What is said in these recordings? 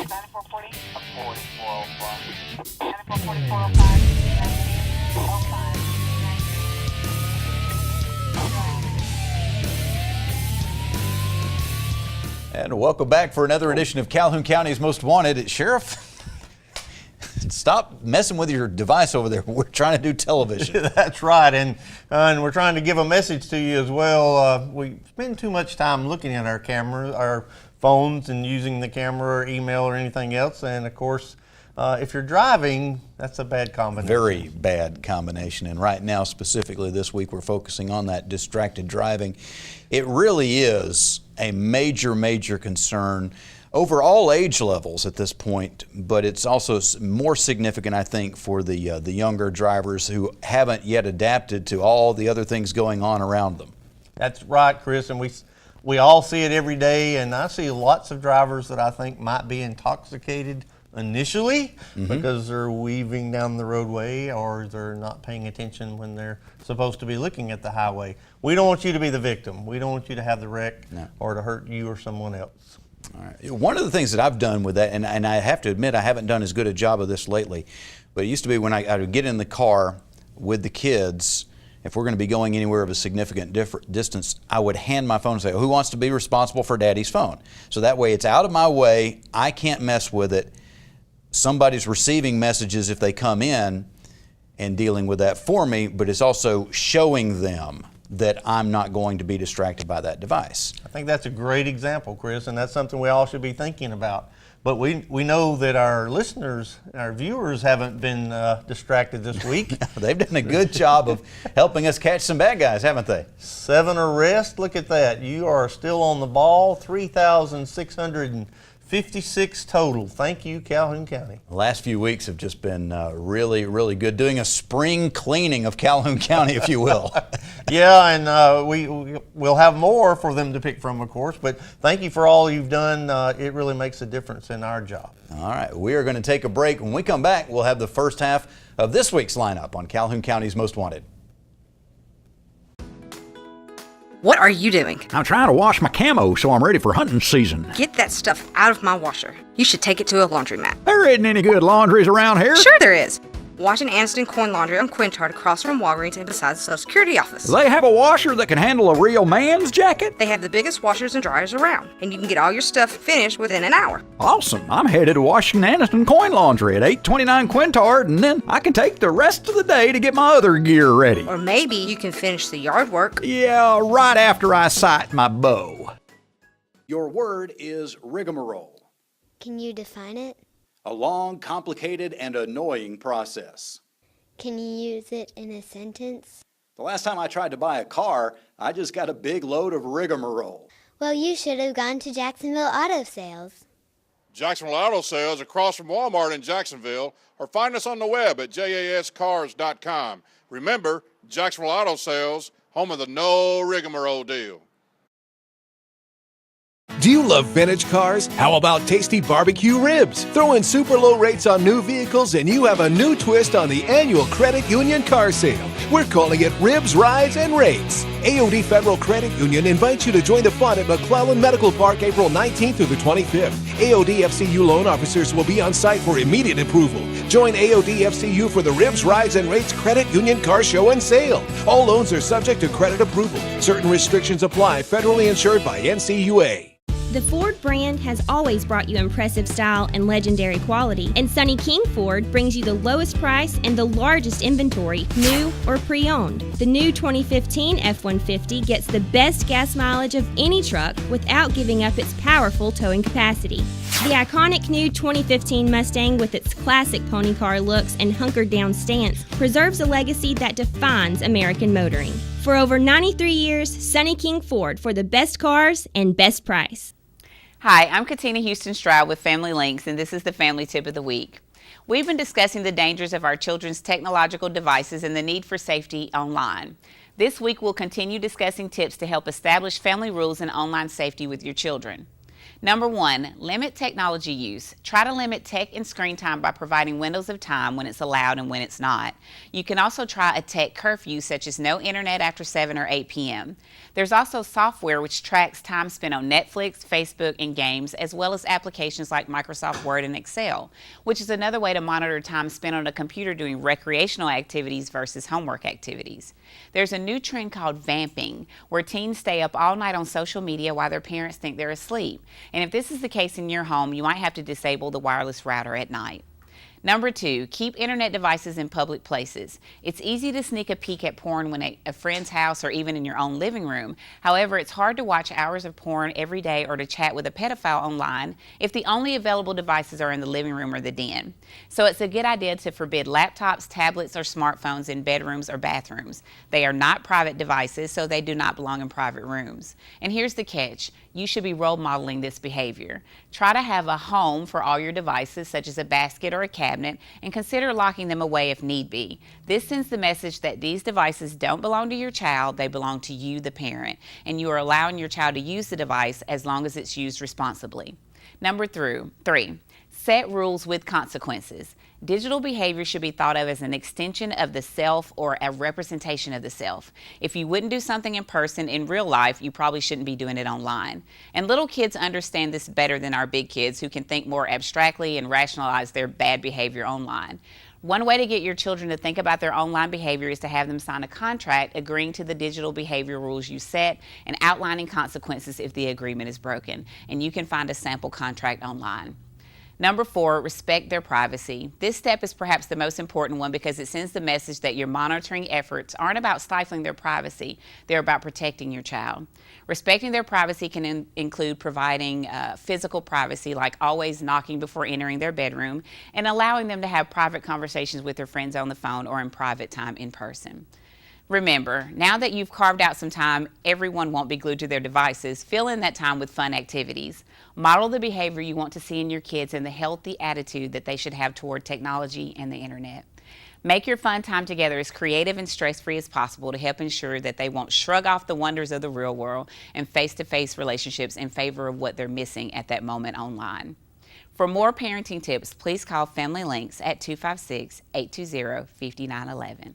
9440. 4405. 944405. And welcome back for another edition of Calhoun County's Most Wanted. Sheriff, stop messing with your device over there. We're trying to do television. That's right, and we're trying to give a message to you as well. We spend too much time looking at our cameras, our phones, and using the camera or email or anything else. And of course, if you're driving, that's a bad combination. Very bad combination. And right now, specifically this week, we're focusing on that distracted driving. It really is a major, major concern over all age levels at this point, but it's also more significant, I think, for the younger drivers who haven't yet adapted to all the other things going on around them. That's right, Chris, and we all see it every day, and I see lots of drivers that I think might be intoxicated initially because they're weaving down the roadway or they're not paying attention when they're supposed to be looking at the highway. We don't want you to be the victim. We don't want you to have the wreck or to hurt you or someone else. All right. One of the things that I've done with that, and I have to admit I haven't done as good a job of this lately, but it used to be when I would get in the car with the kids, if we're going to be going anywhere of a significant distance, I would hand my phone and say, who wants to be responsible for Daddy's phone? So that way it's out of my way, I can't mess with it. Somebody's receiving messages if they come in and dealing with that for me, but it's also showing them that I'm not going to be distracted by that device. I think that's a great example, Chris, and that's something we all should be thinking about. But we know that our listeners, our viewers haven't been distracted this week. They've done a good job of helping us catch some bad guys, haven't they? 7 arrests, look at that. You are still on the ball, 3,656 total. Thank you, Calhoun County. The last few weeks have just been really, really good. Doing a spring cleaning of Calhoun County, if you will. Yeah, and we'll have more for them to pick from, of course, but thank you for all you've done. It really makes a difference in our job. All right, we are going to take a break. When we come back, we'll have the first half of this week's lineup on Calhoun County's Most Wanted. What are you doing? I'm trying to wash my camo so I'm ready for hunting season. Get that stuff out of my washer. You should take it to a laundromat. There isn't any good laundries around here. Sure there is. Washington Aniston Coin Laundry on Quintard across from Walgreens and beside the Social Security office. They have a washer that can handle a real man's jacket? They have the biggest washers and dryers around, and you can get all your stuff finished within an hour. Awesome. I'm headed to Washington Aniston Coin Laundry at 829 Quintard, and then I can take the rest of the day to get my other gear ready. Or maybe you can finish the yard work. Yeah, right after I sight my bow. Your word is rigmarole. Can you define it? A long, complicated, and annoying process. Can you use it in a sentence? The last time I tried to buy a car, I just got a big load of rigmarole. Well, you should have gone to Jacksonville Auto Sales. Jacksonville Auto Sales across from Walmart in Jacksonville, or find us on the web at jascars.com. Remember, Jacksonville Auto Sales, home of the no rigmarole deal. Do you love vintage cars? How about tasty barbecue ribs? Throw in super low rates on new vehicles and you have a new twist on the annual Credit Union car sale. We're calling it Ribs, Rides, and Rates. AOD Federal Credit Union invites you to join the fun at McClellan Medical Park April 19th through the 25th. AOD FCU loan officers will be on site for immediate approval. Join AOD FCU for the Ribs, Rides, and Rates Credit Union Car Show and Sale. All loans are subject to credit approval. Certain restrictions apply. Federally insured by NCUA. The Ford brand has always brought you impressive style and legendary quality, and Sonny King Ford brings you the lowest price and the largest inventory, new or pre-owned. The new 2015 F-150 gets the best gas mileage of any truck without giving up its powerful towing capacity. The iconic new 2015 Mustang with its classic pony car looks and hunkered down stance preserves a legacy that defines American motoring. For over 93 years, Sonny King Ford for the best cars and best price. Hi, I'm Katina Houston Stroud with Family Links, and this is the Family Tip of the Week. We've been discussing the dangers of our children's technological devices and the need for safety online. This week, we'll continue discussing tips to help establish family rules and online safety with your children. Number 1, limit technology use. Try to limit tech and screen time by providing windows of time when it's allowed and when it's not. You can also try a tech curfew, such as no internet after 7 or 8 p.m. There's also software which tracks time spent on Netflix, Facebook, and games, as well as applications like Microsoft Word and Excel, which is another way to monitor time spent on a computer doing recreational activities versus homework activities. There's a new trend called vamping, where teens stay up all night on social media while their parents think they're asleep. And if this is the case in your home, you might have to disable the wireless router at night. Number 2, keep internet devices in public places. It's easy to sneak a peek at porn when at a friend's house or even in your own living room. However, it's hard to watch hours of porn every day or to chat with a pedophile online if the only available devices are in the living room or the den. So it's a good idea to forbid laptops, tablets, or smartphones in bedrooms or bathrooms. They are not private devices, so they do not belong in private rooms. And here's the catch. You should be role modeling this behavior. Try to have a home for all your devices, such as a basket or a cabinet, and consider locking them away if need be. This sends the message that these devices don't belong to your child, they belong to you, the parent, and you are allowing your child to use the device as long as it's used responsibly. Number 3, set rules with consequences. Digital behavior should be thought of as an extension of the self or a representation of the self. If you wouldn't do something in person in real life, you probably shouldn't be doing it online. And little kids understand this better than our big kids, who can think more abstractly and rationalize their bad behavior online. One way to get your children to think about their online behavior is to have them sign a contract agreeing to the digital behavior rules you set and outlining consequences if the agreement is broken. And you can find a sample contract online. Number 4, respect their privacy. This step is perhaps the most important one because it sends the message that your monitoring efforts aren't about stifling their privacy, they're about protecting your child. Respecting their privacy can include providing physical privacy, like always knocking before entering their bedroom, and allowing them to have private conversations with their friends on the phone or in private time in person. Remember, now that you've carved out some time, everyone won't be glued to their devices. Fill in that time with fun activities. Model the behavior you want to see in your kids and the healthy attitude that they should have toward technology and the internet. Make your fun time together as creative and stress-free as possible to help ensure that they won't shrug off the wonders of the real world and face-to-face relationships in favor of what they're missing at that moment online. For more parenting tips, please call Family Links at 256-820-5911.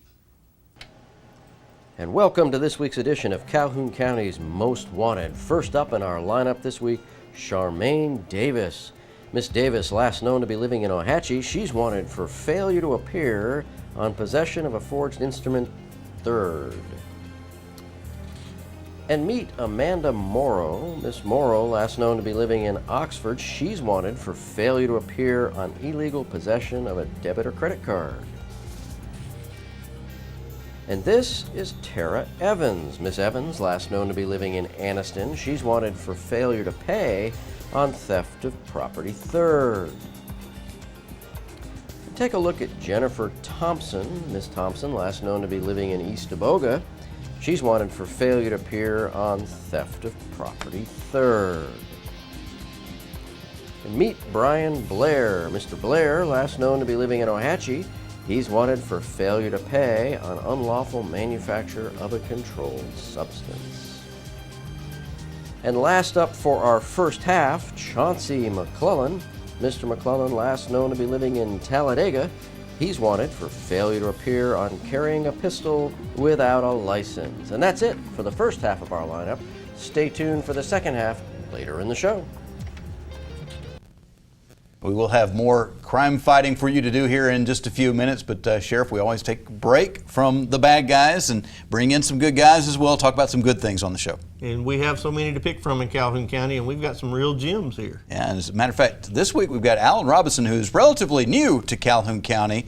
And welcome to this week's edition of Calhoun County's Most Wanted. First up in our lineup this week, Charmaine Davis. Miss Davis, last known to be living in Ohatchee, she's wanted for failure to appear on possession of a forged instrument 3rd. And meet Amanda Morrow. Miss Morrow, last known to be living in Oxford, she's wanted for failure to appear on illegal possession of a debit or credit card. And this is Tara Evans. Miss Evans, last known to be living in Anniston, she's wanted for failure to pay on theft of property 3rd. Take a look at Jennifer Thompson. Miss Thompson, last known to be living in East Aboga, she's wanted for failure to appear on theft of property 3rd. And meet Brian Blair. Mr. Blair, last known to be living in Ohatchee, he's wanted for failure to pay on unlawful manufacture of a controlled substance. And last up for our first half, Chauncey McClellan. Mr. McClellan, last known to be living in Talladega, he's wanted for failure to appear on carrying a pistol without a license. And that's it for the first half of our lineup. Stay tuned for the second half later in the show. We will have more crime fighting for you to do here in just a few minutes, but Sheriff, we always take a break from the bad guys and bring in some good guys as well, talk about some good things on the show. And we have so many to pick from in Calhoun County, and we've got some real gems here. Yeah, and as a matter of fact, this week we've got Alan Robinson, who's relatively new to Calhoun County,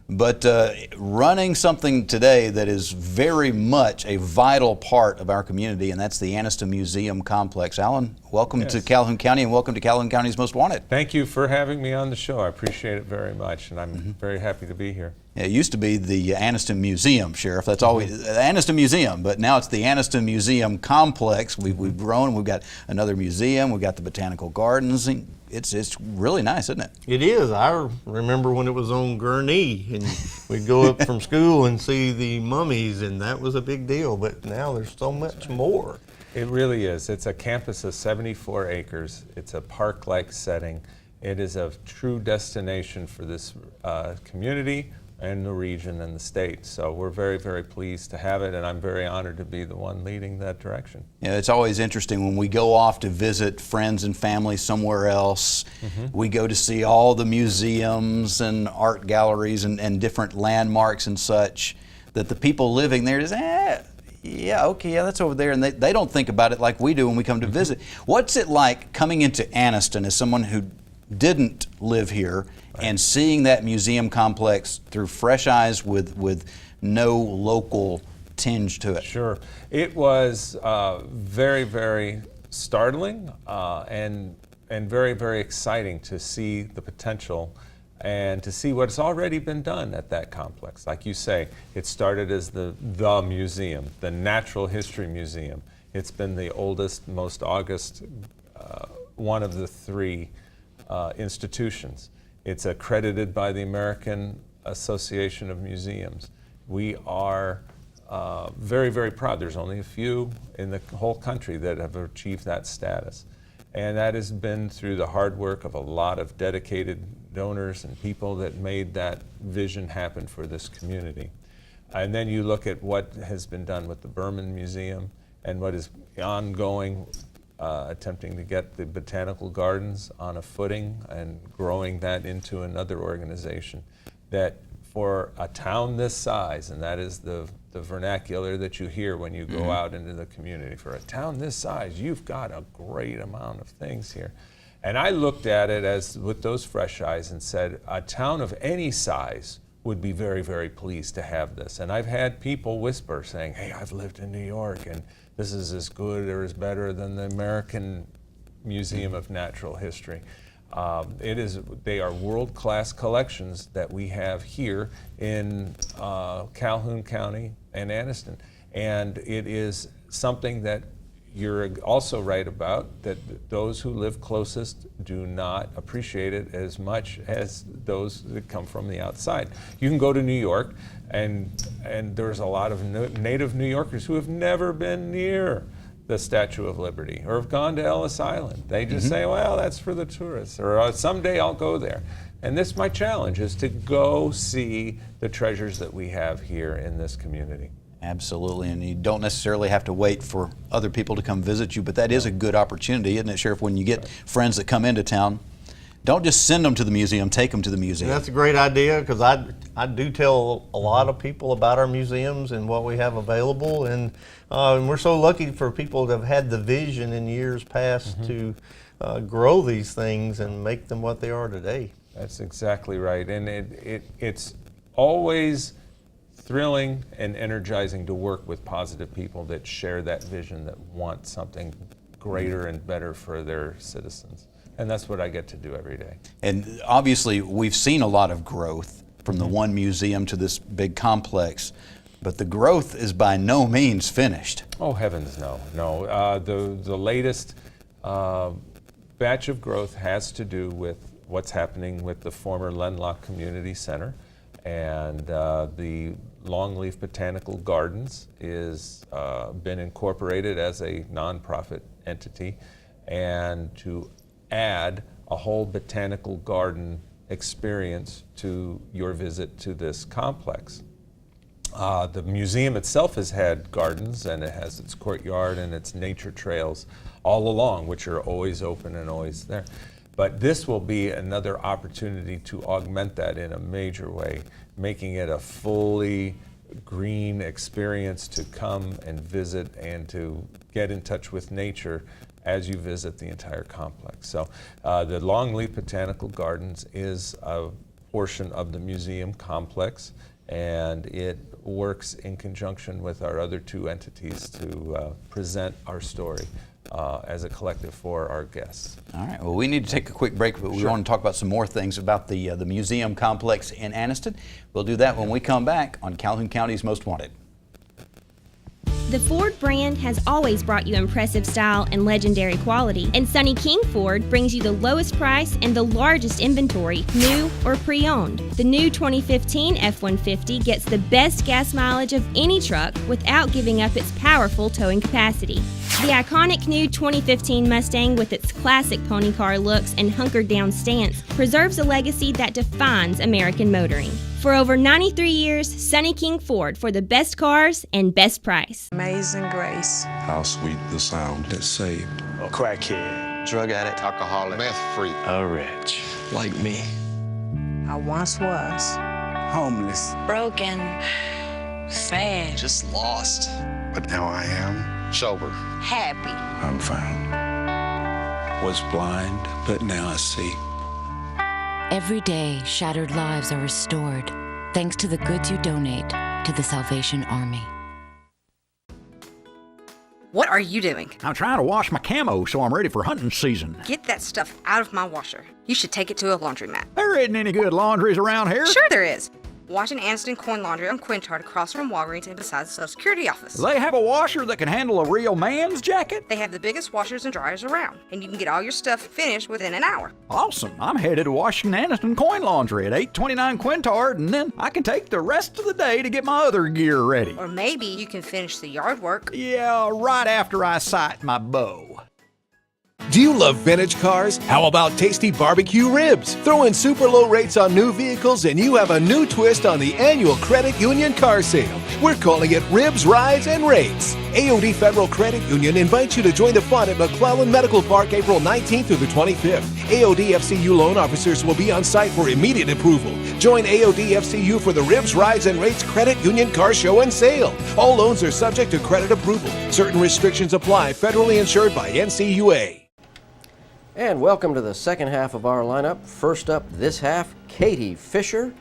but running something today that is very much a vital part of our community, and that's the Anniston Museum Complex. Alan, welcome to Calhoun County, and welcome to Calhoun County's Most Wanted. Thank you for having me on the show. I appreciate it very much, and I'm very happy to be here. Yeah, it used to be the Anniston Museum, Sheriff. That's always the Anniston Museum, but now it's the Anniston Museum Complex. We've grown. We've got another museum. We've got the Botanical Gardens. It's really nice, isn't it? It is. I remember when it was on Gurnee, and we'd go up from school and see the mummies, and that was a big deal. But now there's so much more. It really is. It's a campus of 74 acres. It's a park-like setting. It is a true destination for this community and the region and the state. So we're very, very pleased to have it, and I'm very honored to be the one leading that direction. Yeah, it's always interesting when we go off to visit friends and family somewhere else. We go to see all the museums and art galleries and different landmarks and such, that the people living there just, yeah, okay, yeah, that's over there. And they don't think about it like we do when we come to visit. What's it like coming into Anniston as someone who didn't live here and seeing that museum complex through fresh eyes with no local tinge to it? Sure. It was very, very startling and very, very exciting to see the potential and to see what's already been done at that complex. Like you say, it started as the museum, the Natural History Museum. It's been the oldest, most august one of the three institutions. It's accredited by the American Association of Museums. We are very, very proud. There's only a few in the whole country that have achieved that status. And that has been through the hard work of a lot of dedicated donors and people that made that vision happen for this community. And then you look at what has been done with the Berman Museum and what is ongoing, attempting to get the botanical gardens on a footing and growing that into another organization. That for a town this size, and that is the vernacular that you hear when you go out into the community, for a town this size, you've got a great amount of things here. And I looked at it as with those fresh eyes and said, a town of any size would be very, very pleased to have this. And I've had people whisper saying, hey, I've lived in New York and this is as good or as better than the American Museum of Natural History. They are world-class collections that we have here in Calhoun County and Anniston. And it is something that you're also right about, that those who live closest do not appreciate it as much as those that come from the outside. You can go to New York, and there's a lot of native New Yorkers who have never been near the Statue of Liberty or have gone to Ellis Island. They just say, well, that's for the tourists, or someday I'll go there. And this, my challenge, is to go see the treasures that we have here in this community. Absolutely, and you don't necessarily have to wait for other people to come visit you, but that is a good opportunity, isn't it, Sheriff? When you get friends that come into town, don't just send them to the museum, take them to the museum. That's a great idea, because I do tell a lot of people about our museums and what we have available, and we're so lucky for people that have had the vision in years past to grow these things and make them what they are today. That's exactly right, and it's always thrilling and energizing to work with positive people that share that vision, that want something greater and better for their citizens. And that's what I get to do every day. And obviously, we've seen a lot of growth from the one museum to this big complex, but the growth is by no means finished. Oh, heavens, no. No. The latest batch of growth has to do with what's happening with the former Lenlock Community Center, and the Longleaf Botanical Gardens is been incorporated as a nonprofit entity, and to add a whole botanical garden experience to your visit to this complex. The museum itself has had gardens, and it has its courtyard and its nature trails all along, which are always open and always there. But this will be another opportunity to augment that in a major way, making it a fully green experience to come and visit and to get in touch with nature as you visit the entire complex. So the Longleaf Botanical Gardens is a portion of the museum complex, and it works in conjunction with our other two entities to present our story as a collective for our guests. All right, well, we need to take a quick break, but we want to talk about some more things about the museum complex in Anniston. We'll do that when we come back on Calhoun County's Most Wanted. The Ford brand has always brought you impressive style and legendary quality, and Sonny King Ford brings you the lowest price and the largest inventory, new or pre-owned. The new 2015 F-150 gets the best gas mileage of any truck without giving up its powerful towing capacity. The iconic new 2015 Mustang, with its classic pony car looks and hunkered down stance, preserves a legacy that defines American motoring. For over 93 years, Sonny King Ford, for the best cars and best price. Amazing Grace. How sweet the sound that saved a crackhead, drug addict, alcoholic, meth freak, a wretch like me. I once was Homeless, broken, sad, just lost. But now I am sober, happy. I'm found. Was blind, but now I see. Every day, shattered lives are restored thanks to the goods you donate to the Salvation Army. What are you doing? I'm trying to wash my camo so I'm ready for hunting season. Get that stuff out of my washer. You should take it to a laundromat. There isn't any good laundries around here. Sure there is. Washington Aniston Coin Laundry on Quintard across from Walgreens and beside the Social Security office. They have a washer that can handle a real man's jacket? They have the biggest washers and dryers around, and you can get all your stuff finished within an hour. Awesome. I'm headed to Washington Aniston Coin Laundry at 829 Quintard, and then I can take the rest of the day to get my other gear ready. Or maybe you can finish the yard work. Yeah, right after I sight my bow. Do you love vintage cars? How about tasty barbecue ribs? Throw in super low rates on new vehicles and you have a new twist on the annual Credit Union car sale. We're calling it Ribs, Rides, and Rates. AOD Federal Credit Union invites you to join the fun at McClellan Medical Park April 19th through the 25th. AOD FCU loan officers will be on site for immediate approval. Join AOD FCU for the Ribs, Rides, and Rates Credit Union Car Show and Sale. All loans are subject to credit approval. Certain restrictions apply. Federally insured by NCUA. And welcome to the second half of our lineup. First up this half, Katie Fisher.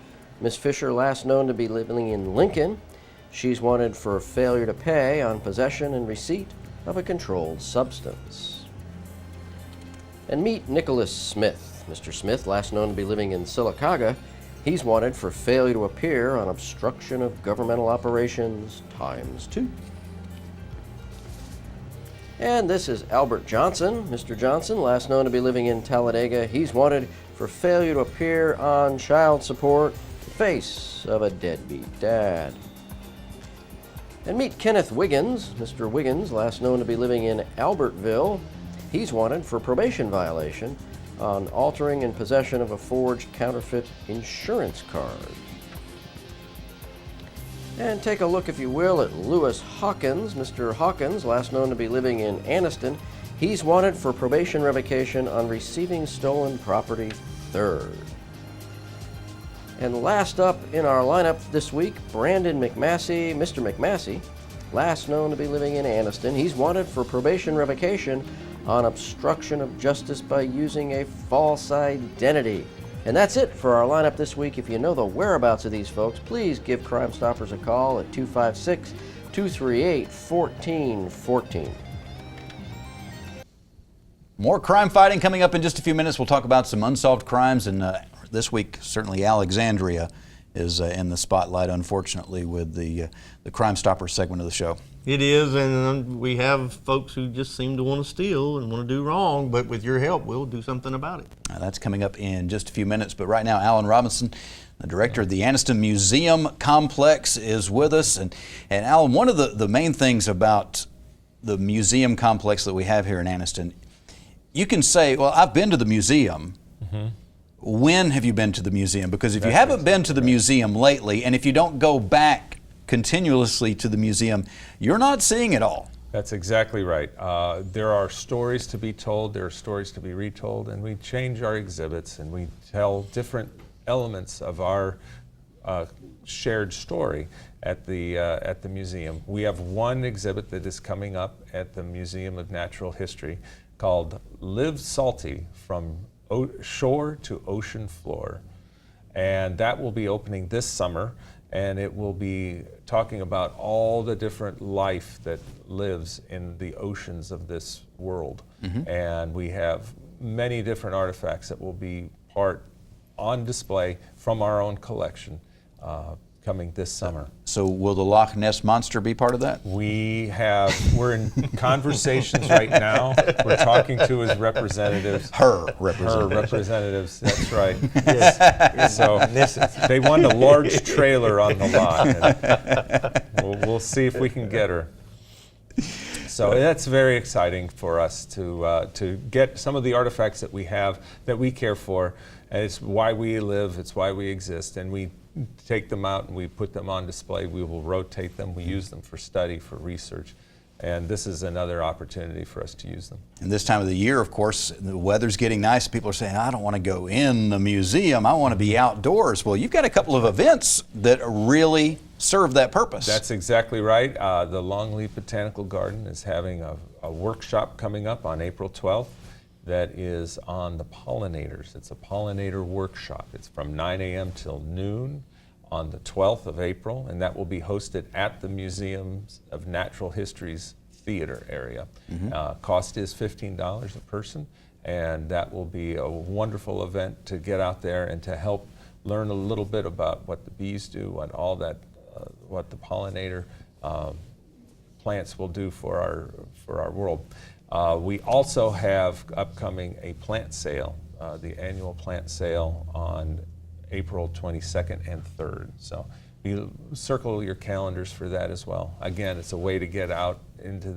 Miss Fisher, last known to be living in Lincoln. She's wanted for failure to pay on possession and receipt of a controlled substance. And meet Nicholas Smith. Mr. Smith, last known to be living in Sylacauga. He's wanted for failure to appear on obstruction of governmental operations ×2. And this is Albert Johnson. Mr. Johnson, last known to be living in Talladega, he's wanted for failure to appear on child support, the face of a deadbeat dad. And meet Kenneth Wiggins. Mr. Wiggins, last known to be living in Albertville, he's wanted for probation violation on altering and possession of a forged counterfeit insurance card. And take a look, if you will, at Lewis Hawkins. Mr. Hawkins, last known to be living in Anniston, he's wanted for probation revocation on receiving stolen property 3rd. And last up in our lineup this week, Brandon McMassey. Mr. McMassey, last known to be living in Anniston, he's wanted for probation revocation on obstruction of justice by using a false identity. And that's it for our lineup this week. If you know the whereabouts of these folks, please give Crime Stoppers a call at 256-238-1414. More crime fighting coming up in just a few minutes. We'll talk about some unsolved crimes, and this week certainly Alexandria is in the spotlight, unfortunately, with the Crime Stoppers segment of the show. It is, and we have folks who just seem to want to steal and want to do wrong, but with your help, we'll do something about it. That's coming up in just a few minutes, but right now, Alan Robinson, the director of the Anniston Museum Complex, is with us. And Alan, one of the main things about the museum complex that we have here in Anniston, you can say, well, I've been to the museum. Mm-hmm. When have you been to the museum? Because if you haven't been to the museum lately, and if you don't go back continuously to the museum, you're not seeing it all. That's exactly right. There are stories to be told, there are stories to be retold, and we change our exhibits and we tell different elements of our shared story at the museum. We have one exhibit that is coming up at the Museum of Natural History called Live Salty, From Shore to Ocean Floor. And that will be opening this summer, and it will be talking about all the different life that lives in the oceans of this world. Mm-hmm. And we have many different artifacts that will be part on display from our own collection. coming this summer. So will the Loch Ness Monster be part of that? We're in conversations right now. We're talking to his representatives. Her representatives. That's right. Yes. So they want a large trailer on the lot. And we'll see if we can get her. So that's very exciting for us to get some of the artifacts that we have, that we care for. And it's why we live, it's why we exist, and we take them out and we put them on display. We will rotate them. We use them for study, for research. And this is another opportunity for us to use them. And this time of the year, of course, the weather's getting nice. People are saying, I don't want to go in the museum. I want to be outdoors. Well, you've got a couple of events that really serve that purpose. That's exactly right. The Longleaf Botanical Garden is having a workshop coming up on April 12th that is on the pollinators. It's a pollinator workshop. It's from 9 a.m. till noon on the 12th of April, and that will be hosted at the Museums of Natural History's theater area. Cost is $15 a person, and that will be a wonderful event to get out there and to help learn a little bit about what the bees do, what the pollinator plants will do for our world. We also have upcoming a plant sale, the annual plant sale on April 22nd and 3rd. So you circle your calendars for that as well. Again, it's a way to get out into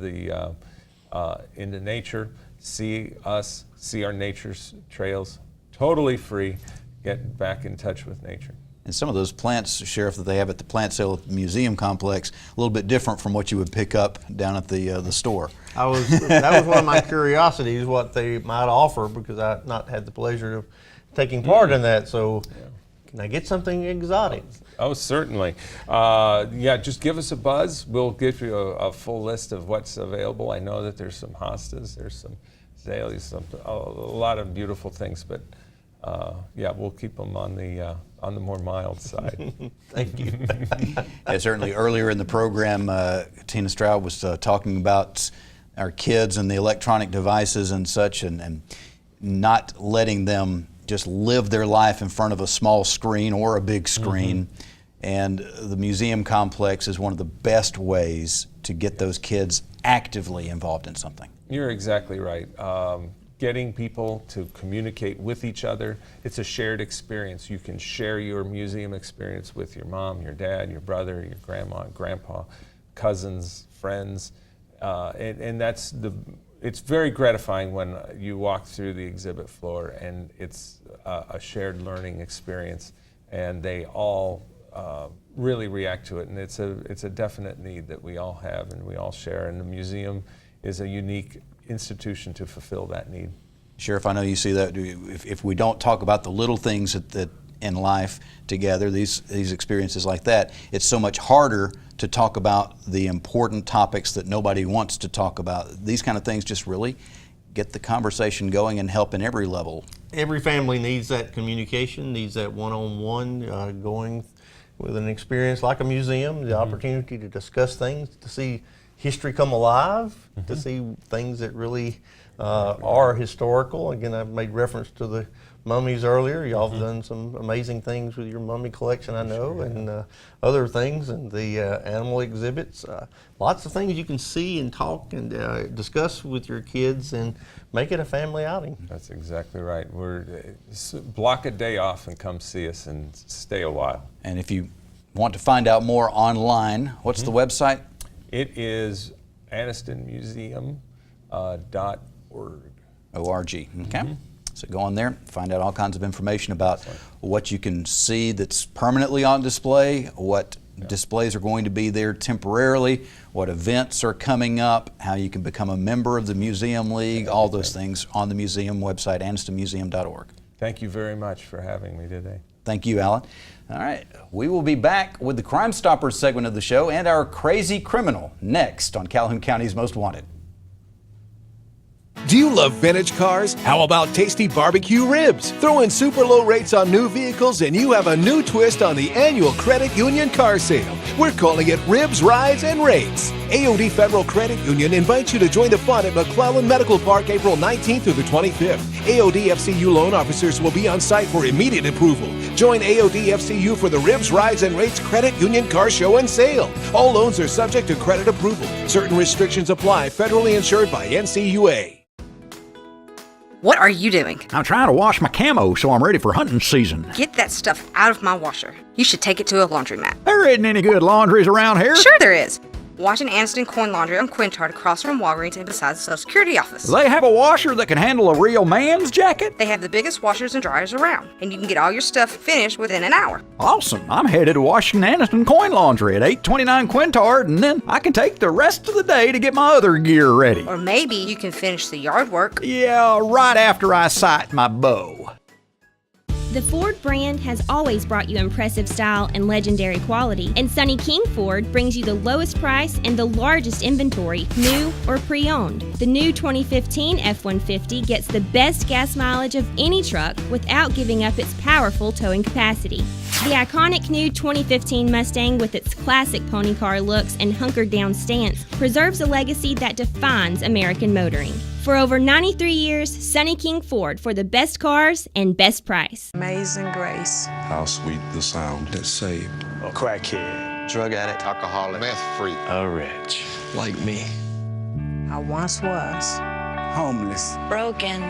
into nature, see us, see our nature's trails, totally free, get back in touch with nature. And some of those plants, Sheriff, that they have at the plant sale at the museum complex, a little bit different from what you would pick up down at the store. That was one of my curiosities, what they might offer, because I've not had the pleasure of taking part in that. So can I get something exotic? Oh, certainly. Yeah, just give us a buzz. We'll give you a full list of what's available. I know that there's some hostas, there's some azaleas, a lot of beautiful things, but yeah, we'll keep them on the more mild side. Thank you. Yeah, certainly earlier in the program, Tina Stroud was talking about our kids and the electronic devices and such, and not letting them just live their life in front of a small screen or a big screen. And the museum complex is one of the best ways to get those kids actively involved in something. You're exactly right. Getting people to communicate with each other. It's a shared experience. You can share your museum experience with your mom, your dad, your brother, your grandma, grandpa, cousins, friends, and it's very gratifying when you walk through the exhibit floor and it's a shared learning experience, and they all really react to it, and it's a definite need that we all have and we all share, and the museum is a unique institution to fulfill that need. Sheriff, I know you see that. If we don't talk about the little things that in life together, these experiences like that, it's so much harder to talk about the important topics that nobody wants to talk about. These kind of things just really get the conversation going and help in every level. Every family needs that communication, needs that one-on-one going with an experience like a museum, the opportunity to discuss things, to see history come alive, to see things that really are historical. Again, I made reference to the mummies earlier. Y'all have done some amazing things with your mummy collection, I know, and other things, and the animal exhibits. Lots of things you can see and talk and discuss with your kids and make it a family outing. That's exactly right. Block a day off and come see us and stay a while. And if you want to find out more online, what's the website? It is AnistonMuseum.org. O-R-G. Okay. So go on there, find out all kinds of information about what you can see that's permanently on display, what displays are going to be there temporarily, what events are coming up, how you can become a member of the Museum League, all those things on the museum website, AnistonMuseum.org. Thank you very much for having me today. Thank you, Alan. All right, we will be back with the Crime Stoppers segment of the show and our crazy criminal next on Calhoun County's Most Wanted. Do you love vintage cars? How about tasty barbecue ribs? Throw in super low rates on new vehicles and you have a new twist on the annual Credit Union car sale. We're calling it Ribs, Rides, and Rates. AOD Federal Credit Union invites you to join the fun at McClellan Medical Park April 19th through the 25th. AOD FCU loan officers will be on site for immediate approval. Join AOD FCU for the Ribs, Rides, and Rates Credit Union Car Show and Sale. All loans are subject to credit approval. Certain restrictions apply. Federally insured by NCUA. What are you doing? I'm trying to wash my camo so I'm ready for hunting season. Get that stuff out of my washer. You should take it to a laundromat. There isn't any good laundries around here. Sure there is. Washington Anderson Coin Laundry on Quintard across from Walgreens and beside the Social Security office. They have a washer that can handle a real man's jacket? They have the biggest washers and dryers around, and you can get all your stuff finished within an hour. Awesome. I'm headed to Washington Anderson Coin Laundry at 829 Quintard, and then I can take the rest of the day to get my other gear ready. Or maybe you can finish the yard work. Yeah, right after I sight my bow. The Ford brand has always brought you impressive style and legendary quality, and Sonny King Ford brings you the lowest price and the largest inventory, new or pre-owned. The new 2015 F-150 gets the best gas mileage of any truck without giving up its powerful towing capacity. The iconic new 2015 Mustang, with its classic pony car looks and hunkered down stance, preserves a legacy that defines American motoring. For over 93 years, Sonny King Ford, for the best cars and best price. Amazing grace. How sweet the sound that saved A crackhead, drug addict, alcoholic, meth freak, a wretch like me. I once was. Homeless, Broken.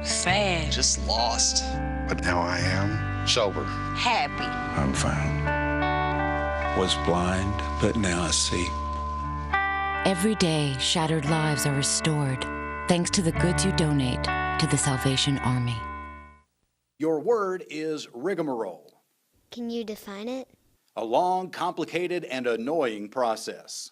Sad. just lost. But now I am sober. Happy. I'm found. Was blind, but now I see. Every day, shattered lives are restored thanks to the goods you donate to the Salvation Army. Your word is rigmarole. Can you define it? A long, complicated, and annoying process.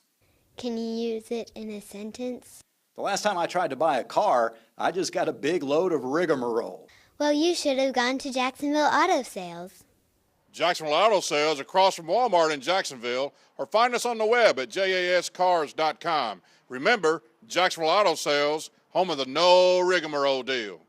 Can you use it in a sentence? The last time I tried to buy a car, I just got a big load of rigmarole. Well, you should have gone to Jacksonville Auto Sales. Jacksonville Auto Sales across from Walmart in Jacksonville, or find us on the web at jascars.com. Remember, Jacksonville Auto Sales, home of the no rigmarole deal.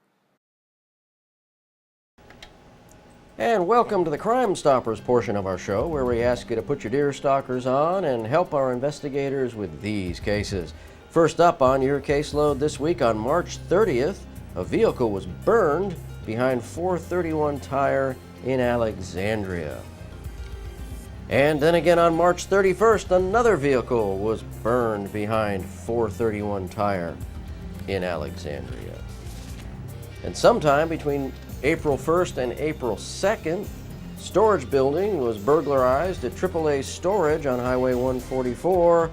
And welcome to the Crime Stoppers portion of our show, where we ask you to put your deer stalkers on and help our investigators with these cases. First up on your caseload this week, on March 30th, a vehicle was burned behind 431 Tire in Alexandria. And then again on March 31st, another vehicle was burned behind 431 Tire in Alexandria. And sometime between April 1st and April 2nd, storage building was burglarized at AAA Storage on Highway 144.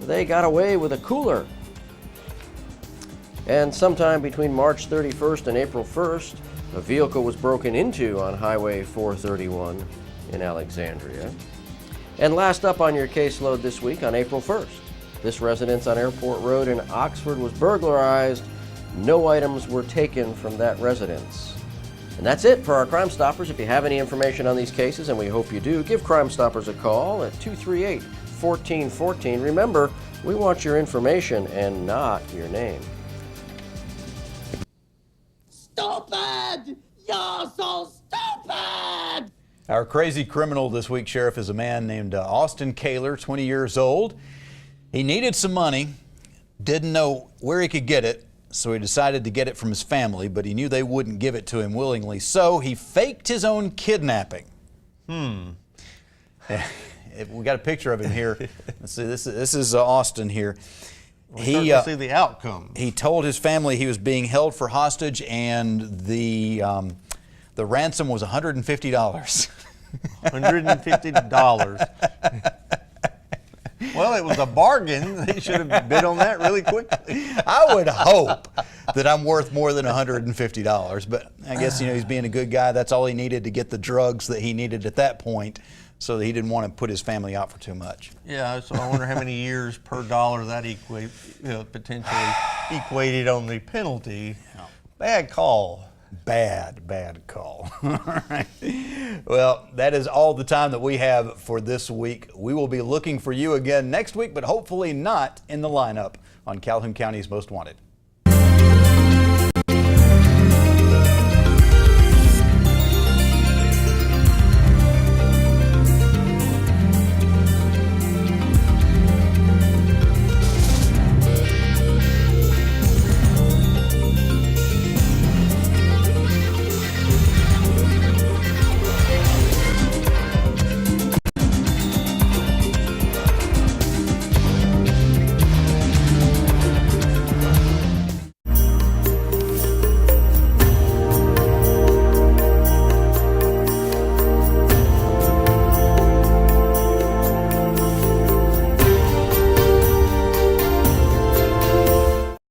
They got away with a cooler. And sometime between March 31st and April 1st, a vehicle was broken into on Highway 431 in Alexandria. And last up on your caseload this week, on April 1st, this residence on Airport Road in Oxford was burglarized. No items were taken from that residence. And that's it for our Crime Stoppers. If you have any information on these cases, and we hope you do, give Crime Stoppers a call at 238-1414. Remember, we want your information and not your name. Stupid! You're so stupid! Our crazy criminal this week, Sheriff, is a man named Austin Kaler, 20 years old. He needed some money, didn't know where he could get it, so he decided to get it from his family, but he knew they wouldn't give it to him willingly, so he faked his own kidnapping. We got a picture of him here. Let's see, this is Austin here. He see the outcome. He told his family he was being held for hostage, and the ransom was $150. $150. Well, it was a bargain. They should have bid on that really quickly. I would hope that I'm worth more than $150, but I guess, he's being a good guy. That's all he needed to get the drugs that he needed at that point, so that he didn't want to put his family out for too much. Yeah, so I wonder how many years per dollar that potentially equated on the penalty. Bad call. Bad call. All right. Well, that is all the time that we have for this week. We will be looking for you again next week, but hopefully not in the lineup on Calhoun County's Most Wanted.